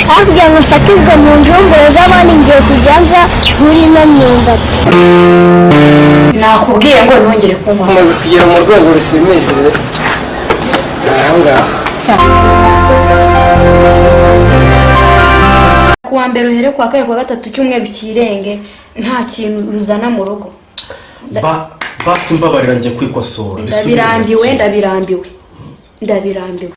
hakurya ngo mfatirwe mu njumbure z'abandi ngiye kujya nza muri ino myumbati. Nakubwiye ngo ntongere kunywa. Umaze kugera mu rwego rushimishije ahangaha. Kuwa mbere uhere kwa kabiri kwa gatatu cyumweru kirenge nta kintu uzana mu rugo. Basi mbabarira ngiye kwikosora. Ndabirambiwe.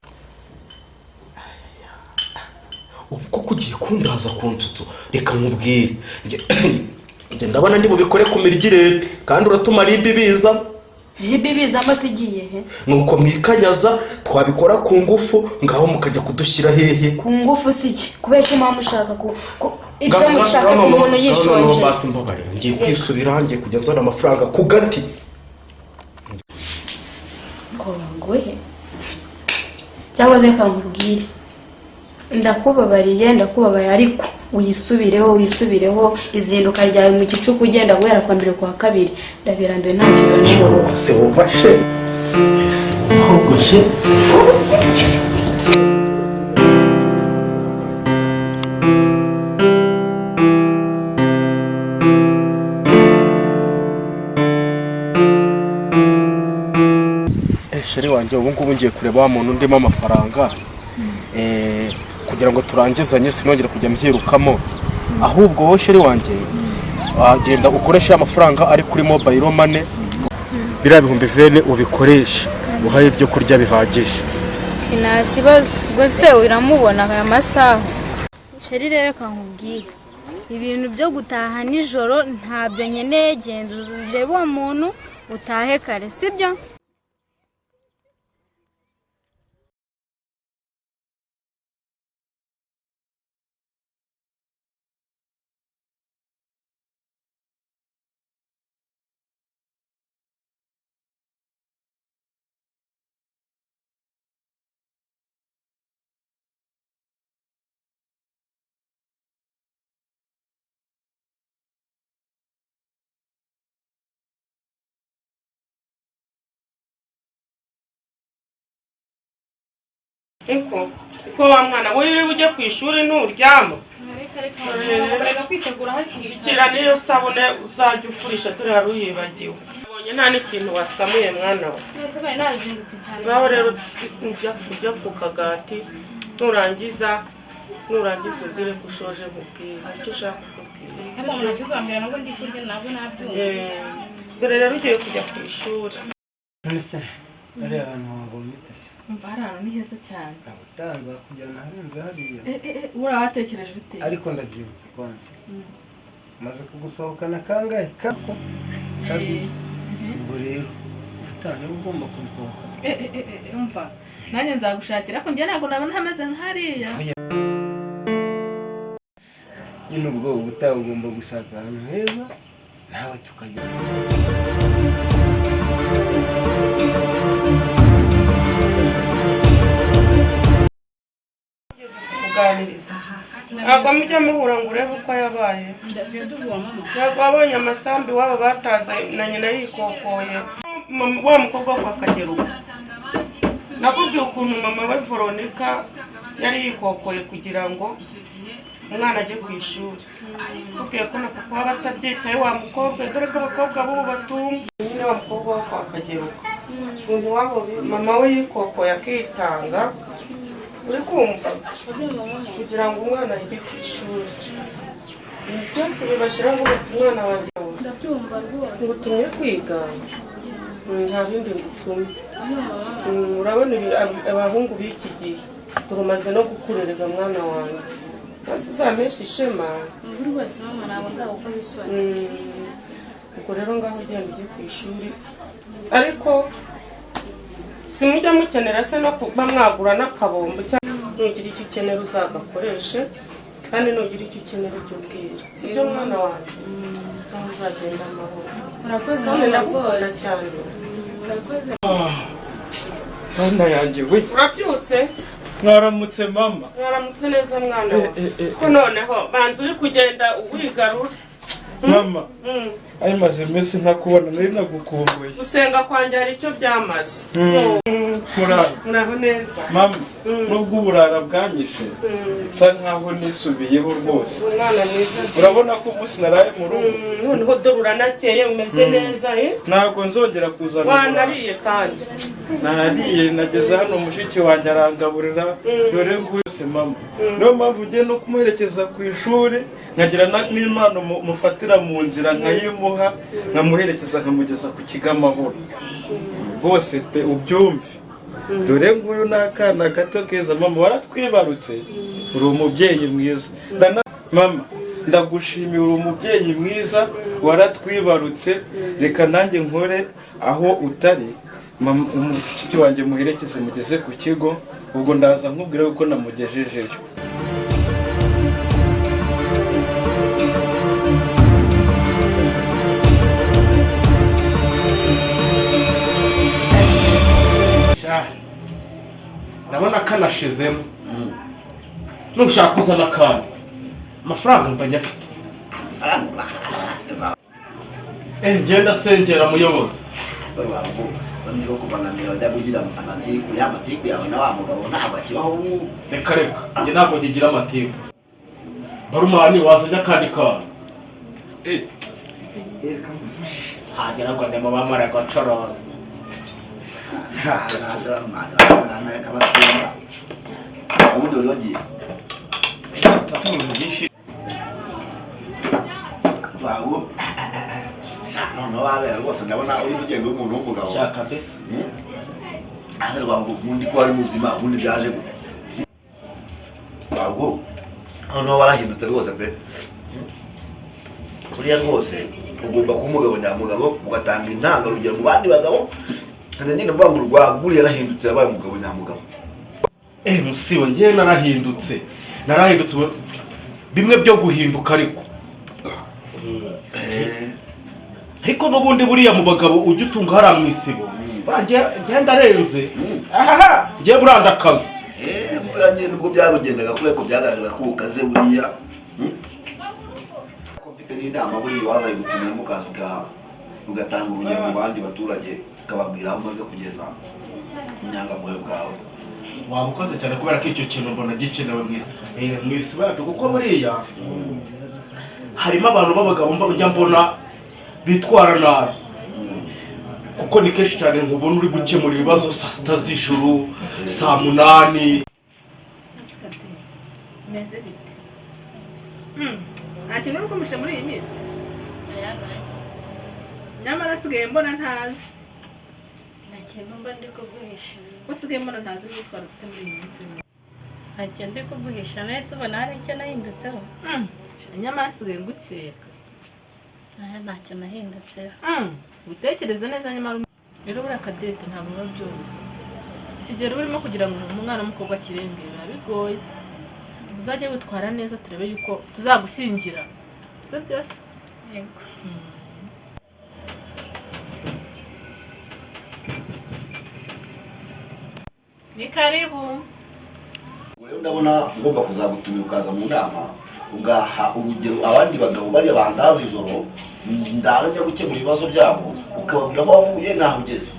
Ubwo kugiye kundaza ku nsutsu reka nkubwire. Nge ndabona ndi bubikore ku mirigirete kandi uratuma ribibiza. Ribibiza amasigiye he? Nuko mwikanyaza twabikora ku ngufu ngaho mukajya kudushyira hehe? Ku ngufu siki kubesha mama mushaka ibyo mushaka ku muntu yishonje. Basi mbabarira ngiye kwisubira ngiye kujya nzana amafaranga ku gati. Ngoye cyangwa reka nkubwire ndakubabariye ariko wisubireho izinduka ryawe mu gicuku ugenda guhera kwa mbere kwa kabiri ndabirambiwe nta kizo n'urugo se ufashe ahubwo sheri wanjye ubu ngubu ngiye kureba wa muntu ndimo amafaranga kugira ngo turangizanye sinongere kujya mbyirukamo ahubwo wowe sheri wanjye agenda ukoresha amafaranga ari kuri mobile money biriya bihumbi 20 ubikoresha uhaye ibyo kurya bihagije. Nta kibazo ubwo se uramubona aya masaha. Sheri rero kankubwira ibintu byo gutaha nijoro ntabyo nkeneye, genda urebe uwo muntu utahe kare sibyo? Iko wa mwana uri bujye ku ishuri nturyama. Ikira niyo sabune uzajya ufurisha dore haruyibagiwe. Abonye nta n'ikintu wasamuye mwana we. Baho rero ujya ku kagati nurangiza ubwire ko ushoje kubwira icyo ushaka kubwira. Dore rero ugiye kujya ku ishuri. Ari ahantu wabonye itase. Umva harano ni heza cyane. Utanza kujyana harenze hariya. Urawatekereje ute? Ariko ndabyibutse kwanje. Maze kugusohokana kangahe kako? Kabiri. Ubwo rero ufitanye ugomba kunsohoka. Umva nanjye nzagushakira ariko njye ntabwo nabona hameze nk'hariya. Nyine ubwo ubutaha ugomba gushaka ahantu heza nawe tukajya. Kuganiriza ntabwo mujya muhura ngo urebe uko yabaye. Ntabwo wabonye amasambi waba batanze na nyina yikokoye wa mukobwa wo kwa Kageruka. Nakubwiye ukuntu mama we Veronica yari yikokoye kugira ngo umwana ajye ku ishuri. Kubwiye ko na papa batabyitaye wa mukobwa dore ko abakobwa bo batumva. Nyine wa mukobwa wo kwa Kageruka umuntu wabo mama we yikokoye akitanga uri kumva kugira ngo umwana ajye ku ishuri. Byose bibashiraho umwana wanjye ndabyumva rwose ngo tumwe kwiga nta bindi ngutumye. Urabona abahungu b'iki gihe turumaze no gukurerega mwana wanjye basi zamesha ishema buri wese mama ntabwo nzagukoza isoni. Ubwo rero ngaho ugenda ujye ku ishuri ariko simujya mukenera se no kuba mwagura n'akabombo cyangwa nugira icyo ukenera uzagakoreshe kandi nugira icyo ukenera ujye ubwira sibyo mwana wanjye naho uzagenda amahoro. Murakoze ndakunda cyane. Mwana yanjye we Urabyutse? Mwaramutse mama. Mwaramutse neza mwana we. Ko noneho banza uri kugenda wigarura. Mama Ari maze iminsi ntakubona nari nagukumbuye. Gusenga kwanjye hari icyo byamaze. Muraho neza. Mama, nubwo uburara bwanyishe. Sa nkaho nisubiyeho rwose. Umwana mwiza. Urabona ko umunsi naraye mu rugo. Noneho dore uranakeye umeze neza Ntabwo nzongera kuzana. Wanariye kandi. Nariye nageze hano mushiki wanjye arangaburira dore nguse mama. Niyo mpamvu ugiye no kumuherekeza ku ishuri nkagira n'Imana mufatira mu nzira nkayimuha nkamuherekeza nkamugeza ku kigo amahoro. Bose pe ubyumve. Dore nguyu n'akana gato keza mama waratwibarutse uri umubyeyi mwiza. Mama ndagushimiye uri umubyeyi mwiza waratwibarutse reka nanjye nkore aho utari umushiki wanjye muherekeze mugeze ku kigo ubwo ndaza nkubwire uko namugejejeyo. Ndabona kanashizemo nushaka kuzana kandi amafaranga mbanya afite ngenda sengera muyobozi nzi ko kubangamira bajya kugira amatiku yawe na wa mugabo ntabwo akibaho ubu. Reka njye ntabwo ngigira amatiku barumani wazanye akandi kana hagera ngo ndemo bamara gacaraza ubundi uri wagiye babu noneho wabera rwose ndabona uri ugenda w'umuntu w'umugabo shaka bese aze rwabwo ubundi ko ari muzima ubundi byaje babu noneho warahindutse rwose pe kuriya rwose ugomba kuba umugabo nyamugabo ugatanga intangarugero mu bandi bagabo kandi nyine mvuga ngo rwaguriye yarahindutse yabaye umugabo nyamugabo. musibo ngiye narahindutse bimwe byo guhinduka ariko n'ubundi buriya mu bagabo ujya utunga hariya mu isibo genda arenze ngiye burandakaza buriya nyine nubwo byamugendaga kubera ko byagaragara ko ukaze buriya ko mfite n'inama buriya wazaye gutumira mu kazi ugatanga urugero mu bandi baturage ukababwira aho umaze kugeza inyangamugayo bwawe. waba ukoze cyane kubera ko icyo kintu mbona gikenewe mu isibo yacu kuko buriya harimo abantu b'abagabo njya mbona bitwara nabi kuko ni kenshi cyane nkubona uri gukemura ibibazo saa sita z'ijoro saa munani. nta kintu uri kumisha muri iyi minsi nyamara asigaye mbona ntazi nta kintu mba ndi kuguhisha usigaye mbona ntazi n'utwara ufite muri iyi minsi nta kintu ndi kuguhisha nahise ubona hari icyo nahindutseho nyamara asigaye ngukeka nta kintu nahindutseho utekereze neza nyamara rero buriya Cadette ntabwo biba byoroshye ikigero urimo kugira ngo umwana w'umukobwa akirenge biba bigoye uzajye witwara neza turebe yuko tuzagusingira se byose yego ni karibu. Rero ndabona ngomba kuzagutumira ukaza mu nama ugaha urugero abandi bagabo bari bandaza ijoro ndara njya gukemura ibibazo byabo ukababwira aho wavuye naho ugeze.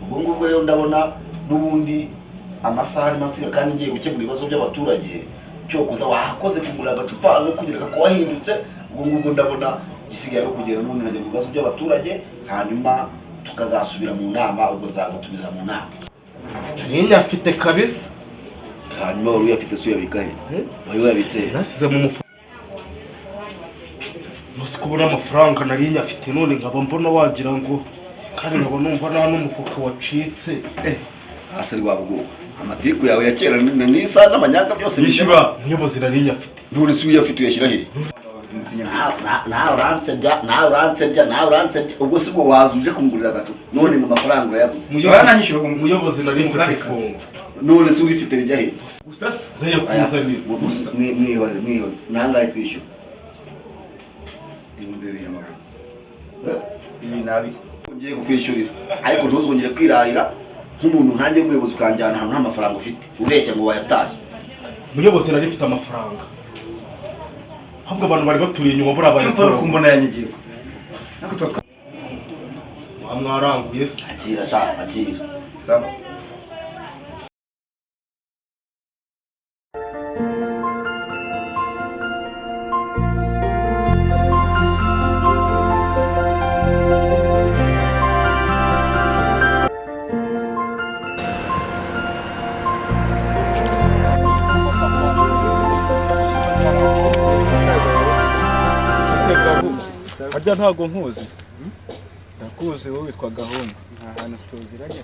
Ubwo ngubwo rero ndabona n'ubundi amasaha ari mansiga kandi ngiye gukemura ibibazo by'abaturage cyo kuza wakoze kumura agacupa no kugira ko wahindutse. Ubwo ngubwo ndabona gisigaye ari kugera n'ubundi najya mu bibazo by'abaturage hanyuma tukazasubira mu nama ubwo nzagutumiza mu nama. Narinya afite kabisa hanyuma wari uyafite suya bikahe wari uyabitse nasize mu mufuka musi kubura amafaranga narinya afite none nkaba mbona wagira ngo kandi nkaba numva nta n'umufuka wacitse hasi rwabwo amatiku yawe ya kera n'isa n'amanyanga byose bishyura muyobozi narinya afite none si uyafite uyashyira he nawe uransebya ubwo si bwo wazuje kumugurira agacupa none mu mafaranga urayabuze muyobozi nari mfite ifungo none si ubifite bijya he gusa nzajya kuzanira mwihore nangahe twishyura ngiye kukwishyurira ariko ntuzongere kwirarira nk'umuntu nkanjye w'umuyobozi ukanjyana ahantu nta mafaranga ufite ubeshya ngo wayatashye. muyobozi nari mfite amafaranga ahubwo abantu bari baturiye inyuma buriya bayatwara kumbona yanyigiye Wamwaranguye se? Akira sha, akira. Sawa. Harya ntago nkuzi. Ndakuzi wowe witwa Gahunda. Nta hantu tuziranye.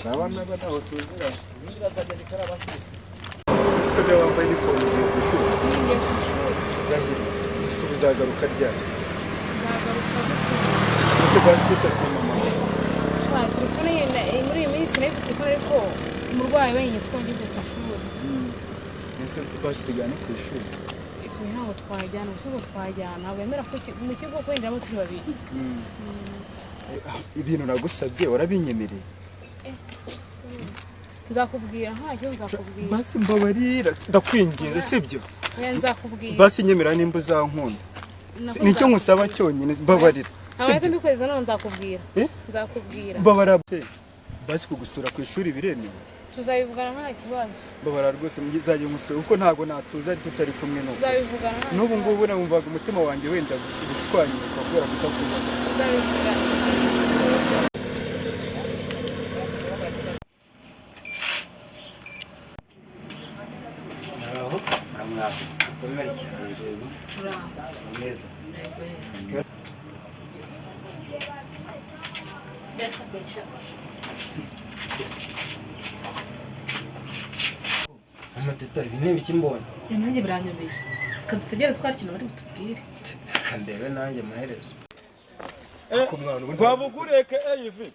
Urabona ko ntaho tuziranye. Nibazajya bikora abasisi. Siko de wambaye inifomu ugiye ku ishuri. Ngiye ku ishuri. Urahira. Ese uzagaruka ryari? Nzagaruka Ese basita ku mama. telefone muri iyi minsi nari mfite telefone ariko umurwayi wenyine ko ngiye ku ishuri. Ese basitigana ku ishuri. Ibi ntabwo twajyana, gusa ngo twajyana wemera ko mu kigo kwinjiramo turi babiri. Ibintu nagusabye warabinyemereye. Nzakubwira ntacyo nzakubwira. Basi mbabarira ndakwinginze sibyo? Nzakubwira. Basi nyemera nimba uzankunda. Nicyo nkusaba cyonyine mbabarira. Abahita mbikweza none nzakubwira. Nzakubwira. Mbabara basi kugusura ku ishuri biremewe. Tuzabivugana nta kibazo. Mbabara rwose muzajye musura uko ntago natuza tutari kumwe no. Tuzabivugana. N'ubu ngubu namumvaga umutima wanjye wenda guswanyuka kubera kutakubaza. Tuzabivugana. Aho amwaka komera cyane rero. Neza. Amateta ibintu bikimbona. Nanjye biranyobeye. Kadutegereze ko hari ikintu bari butubwire. Kandebe nanjye amaherezo. Rwabugureke eyivi.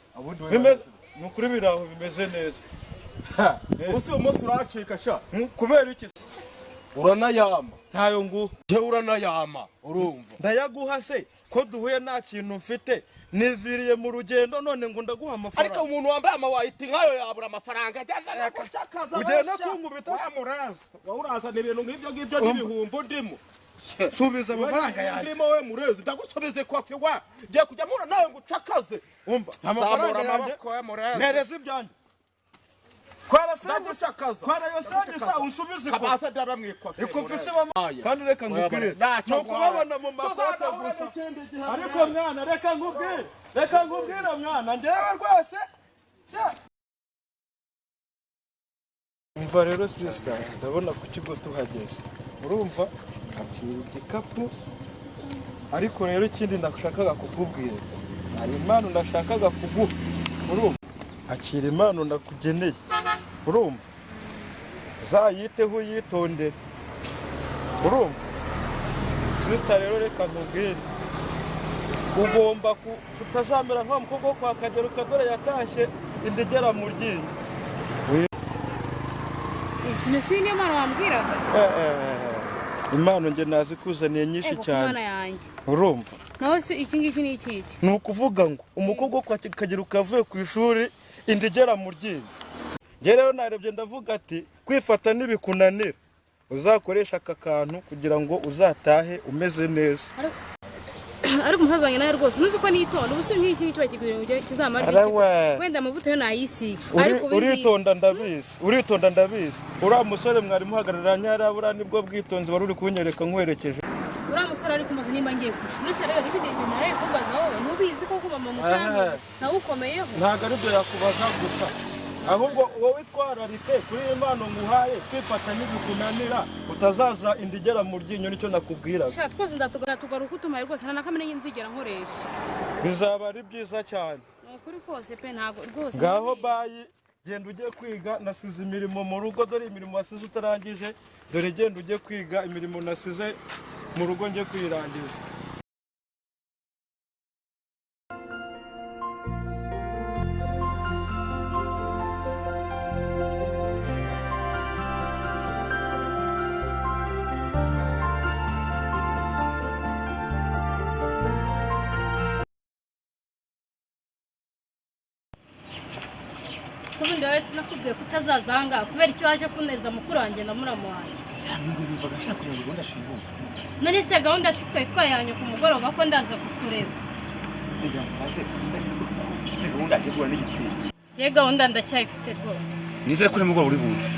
Bimeze nukuri biraho bimeze neza. Usi umunsi uracika sha. Kubera iki? Uranayama. Ntayo nguha. Je uranayama. Urumva. Ndayaguha se ko duhuye nta kintu mfite. Niviriye mu rugendo none ngo ndaguha amafaranga. Ariko umuntu wambaye amawayiti nkayo yabura amafaranga. Ugenda kunkubita muraza. Uraza n'ibintu nk'ibyo ngibyo n'ibihumbo ndimo. Subiza amafaranga yanjye. Ndimo we murezi ndagusubize kwafi wa. Giye kujya mura nawe ngucakaze. Umva amafaranga yanjye. Nereza ibyanjye. Kwara yosanje sa unsubize ko. Kabasa daba mwikofe. Ikofise bama. Kandi reka ngubwire. Nuko babona mu mafoto gusa. Ariko mwana reka ngubwire. Reka ngubwire mwana ngewe rwose. Umva rero sister ndabona ku kigo tuhageze. Urumva akiri igikapu. Ariko rero ikindi ndashakaga kukubwira. Hari impano ndashakaga kuguha. Urumva akiri impano ndakugeneye. Urumva uzayiteho uyitonde. Urumva sister rero reka nkubwire ugomba kutazamera nka mukobwa kwa Kagero Kadore yatashye indegera mu ryinyo. Ikintu sindi impano wambwiraga. Impano nge nazikuzaniye nyinshi cyane. Urumva naho se iki ngiki ni iki? Ni ukuvuga ngo umukobwa kwa Kagero kavuye ku ishuri indegera mu ryinyo. Nge rero narebye ndavuga ati kwifata nibikunanira uzakoresha aka kantu kugira ngo uzatahe umeze neza. Ariko muhazanye nawe rwose nuzi ko nitonda ubu se nk'iki cyo kiguriro kizamara wenda amavuta yo nayisiga. Ariko uritonda ndabizi. Uriya musore mwari muhagararanye harabura nibwo bwitonzi wari uri kunyereka nkwerekeje. Uriya musore ari kumaze nimba ngiye kushuri se rero bifite igihe nawe kumbaza wowe nubizi ko mama mucanga nawe ukomeyeho. Ntago ari byo yakubaza gusa. Ahubwo wowe twararite kuri impano nguhaye kwifata n'ibikunanira utazaza indigera mu ryinyo nicyo nakubwira. Sha twose ndatugaruka utumaye rwose nta nakamene y'inzigera nkoresha. Bizaba ari byiza cyane. Ukuri kose pe ntago rwose. Ngaho bayi genda ujye kwiga nasize imirimo mu rugo dore imirimo wasize utarangije dore genda ujye kwiga imirimo nasize mu rugo njye kwirangiza. Ubundi wowe sinakubwiye ko utazazanga kubera icyo waje kuneza mukuru wanjye na muramu wanjye. Ntabwo numvaga nshaka kureba gahunda shinguka. None se gahunda si twari twayanye ku mugoroba ko ndaza kukureba. Reka maze ufite gahunda yo kugura n'igitenge. Je gahunda ndacyayifite rwose. Nizere ko nimugoroba uri buze.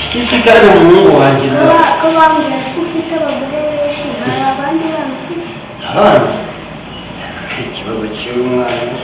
Ikisigara umuhungu wanjye ko bambwira ko ufite abagore benshi hari abandi bamufite abana ikibazo cy'umwana